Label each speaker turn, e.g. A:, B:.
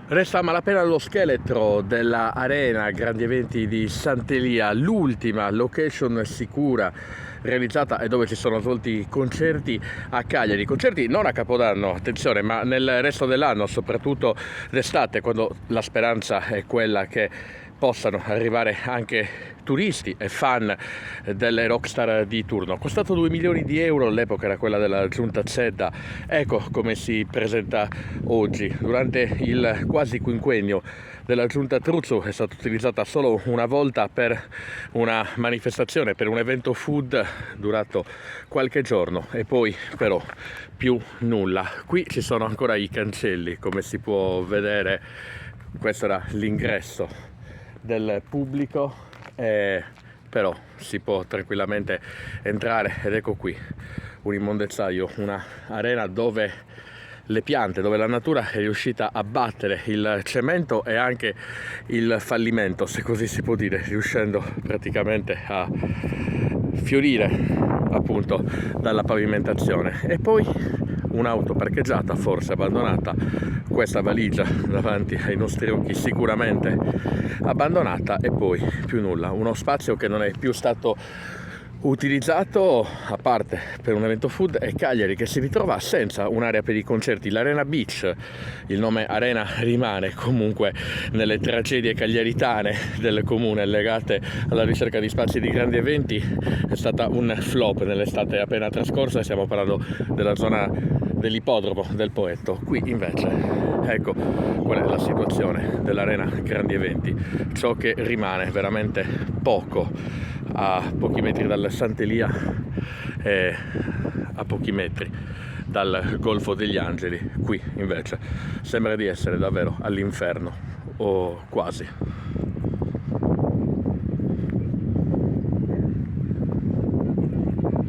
A: Resta a malapena lo scheletro della Arena Grandi Eventi di Sant'Elia, l'ultima location sicura realizzata e dove si sono svolti concerti a Cagliari. Concerti non a Capodanno, attenzione, ma nel resto dell'anno, soprattutto d'estate, quando la speranza è quella che possano arrivare anche turisti e fan delle rockstar di turno. Costato 2 milioni di euro, l'epoca era quella della giunta Zedda. Ecco come si presenta oggi. Durante il quasi quinquennio della giunta Truzzo è stata utilizzata solo una volta per una manifestazione, per un evento food durato qualche giorno, e poi però più nulla. Qui ci sono ancora i cancelli, come si può vedere. Questo era l'ingresso del pubblico, però si può tranquillamente entrare, ed ecco qui un immondezzaio, una arena dove le piante, dove la natura è riuscita a battere il cemento e anche il fallimento, se così si può dire, riuscendo praticamente a fiorire appunto dalla pavimentazione. E poi un'auto parcheggiata, forse abbandonata, questa valigia davanti ai nostri occhi sicuramente abbandonata, e poi più nulla. Uno spazio che non è più stato utilizzato, a parte per un evento food, è Cagliari, che si ritrova senza un'area per i concerti. L'Arena Beach, il nome Arena rimane comunque nelle tragedie cagliaritane del comune legate alla ricerca di spazi di grandi eventi, è stata un flop nell'estate appena trascorsa. Stiamo parlando della zona dell'ippodromo del Poetto. Qui invece ecco qual è la situazione dell'Arena Grandi Eventi, ciò che rimane veramente poco, a pochi metri dal Sant'Elia e a pochi metri dal Golfo degli Angeli. Qui invece sembra di essere davvero all'inferno, o quasi.